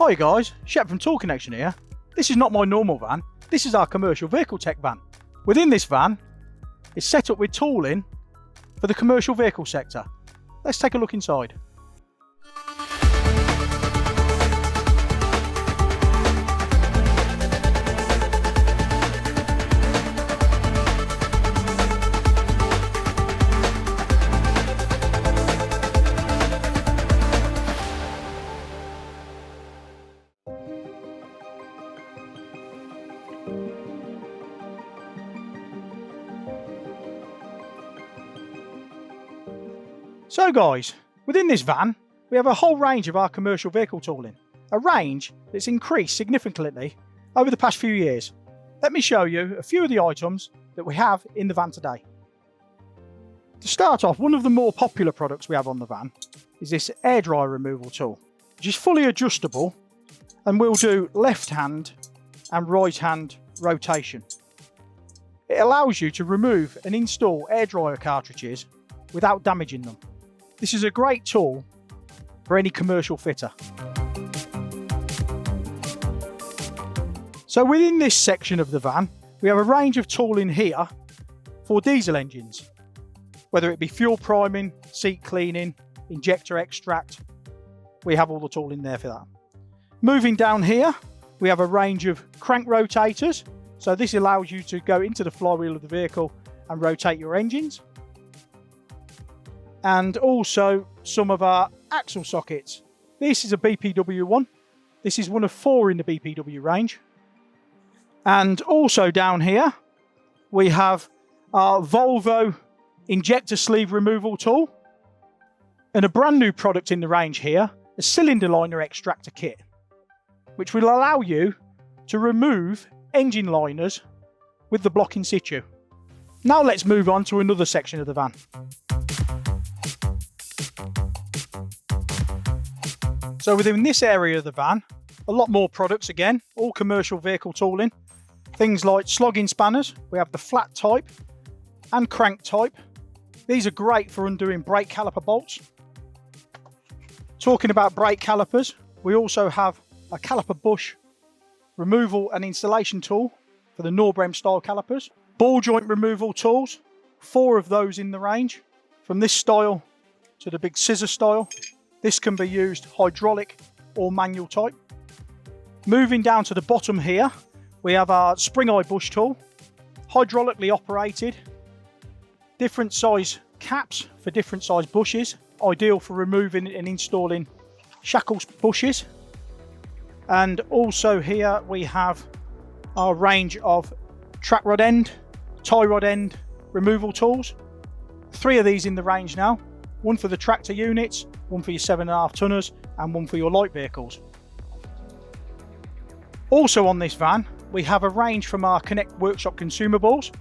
Hi guys, Shep from Tool Connection here. This is not my normal van, this is our commercial vehicle tech van. Within this van, it's set up with tooling for the commercial vehicle sector. Let's take a look inside. So guys, within this van, we have a whole range of our commercial vehicle tooling. A range that's increased significantly over the past few years. Let me show you a few of the items that we have in the van today. To start off, one of the more popular products we have on the van is this air dryer removal tool, which is fully adjustable and will do left hand and right hand rotation. It allows you to remove and install air dryer cartridges without damaging them. This is a great tool for any commercial fitter. So within this section of the van, we have a range of tooling here for diesel engines, whether it be fuel priming, seat cleaning, injector extract. We have all the tooling there for that. Moving down here, we have a range of crank rotators. So this allows you to go into the flywheel of the vehicle and rotate your engines. And also some of our axle sockets. This is a BPW one. This is one of 4 in the BPW range. And also down here, we have our Volvo injector sleeve removal tool. And a brand new product in the range here, a cylinder liner extractor kit, which will allow you to remove engine liners with the block in situ. Now let's move on to another section of the van. So within this area of the van, a lot more products again, all commercial vehicle tooling. Things like slogging spanners, we have the flat type and crank type. These are great for undoing brake caliper bolts. Talking about brake calipers, we also have a caliper bush removal and installation tool for the Norbrem style calipers. Ball joint removal tools, 4 of those in the range, from this style to the big scissor style. This can be used hydraulic or manual type. Moving down to the bottom here, we have our spring eye bush tool, hydraulically operated, different size caps for different size bushes, ideal for removing and installing shackles bushes. And also here we have our range of track rod end, tie rod end removal tools. 3 of these in the range now, one for the tractor units, one for your 7.5 tonners and one for your light vehicles. Also on this van, we have a range from our Connect Workshop consumables,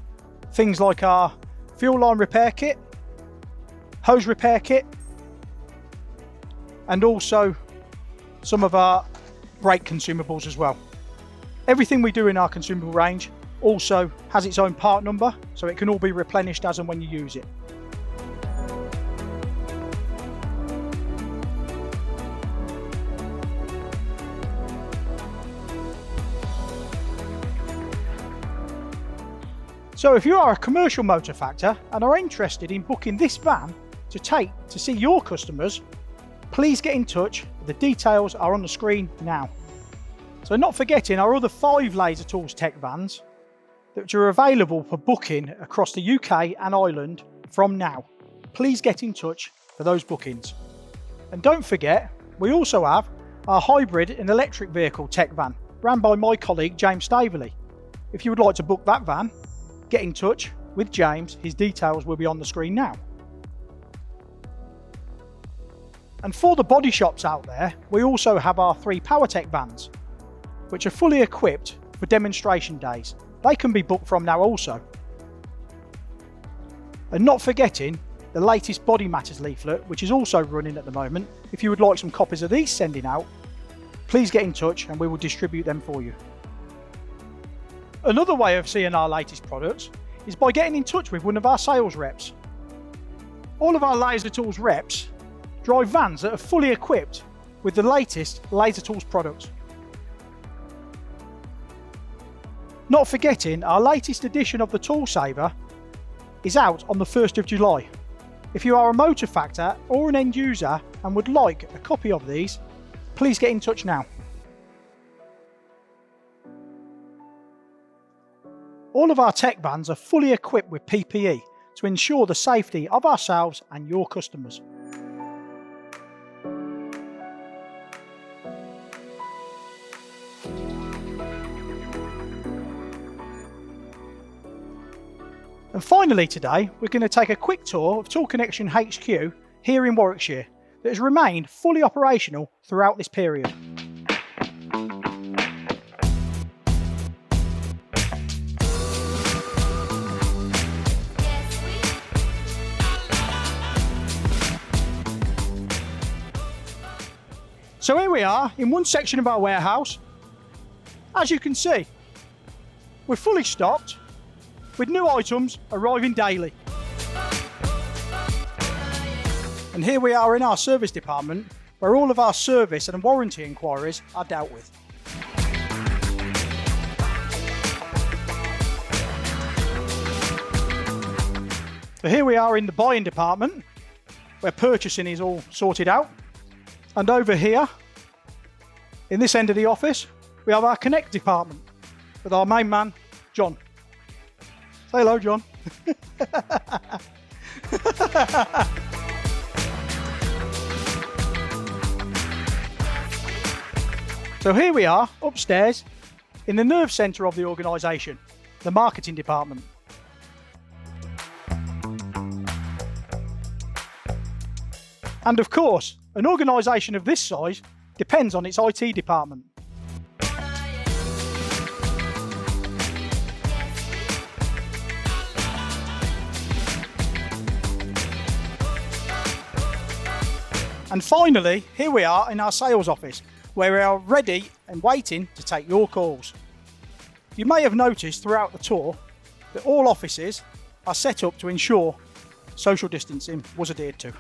things like our fuel line repair kit, hose repair kit, and also some of our brake consumables as well. Everything we do in our consumable range also has its own part number, so it can all be replenished as and when you use it. So if you are a commercial motor factor and are interested in booking this van to take to see your customers, please get in touch. The details are on the screen now. So not forgetting our other 5 Laser Tools Tech vans that are available for booking across the UK and Ireland from now. Please get in touch for those bookings. And don't forget, we also have our hybrid and electric vehicle tech van ran by my colleague James.Staveley. If you would like to book that van, get in touch with James. His details will be on the screen now. And for the body shops out there, we also have our 3 Power-TEC vans, which are fully equipped for demonstration days. They can be booked from now also. And not forgetting the latest Body Matters leaflet, which is also running at the moment. If you would like some copies of these sending out, please get in touch and we will distribute them for you. Another way of seeing our latest products is by getting in touch with one of our sales reps. All of our Laser Tools reps drive vans that are fully equipped with the latest Laser Tools products. Not forgetting our latest edition of the Tool Saver is out on the 1st of July. If you are a motor factor or an end user and would like a copy of these, please get in touch now. All of our tech vans are fully equipped with PPE to ensure the safety of ourselves and your customers. And finally today, we're going to take a quick tour of Tool Connection HQ here in Warwickshire that has remained fully operational throughout this period. So here we are in one section of our warehouse. As you can see, we're fully stocked with new items arriving daily. And here we are in our service department where all of our service and warranty inquiries are dealt with. So here we are in the buying department where purchasing is all sorted out. And over here, in this end of the office, we have our Connect department with our main man, John. Say hello, John. So here we are, upstairs, in the nerve centre of the organisation, the marketing department. And of course, an organisation of this size depends on its IT department. And finally, here we are in our sales office, where we are ready and waiting to take your calls. You may have noticed throughout the tour that all offices are set up to ensure social distancing was adhered to.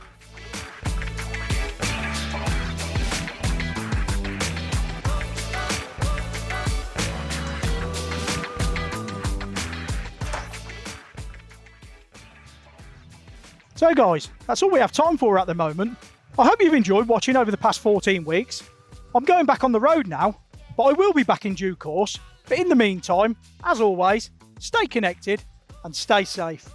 So guys, that's all we have time for at the moment. I hope you've enjoyed watching over the past 14 weeks. I'm going back on the road now, but I will be back in due course. But in the meantime, as always, stay connected and stay safe.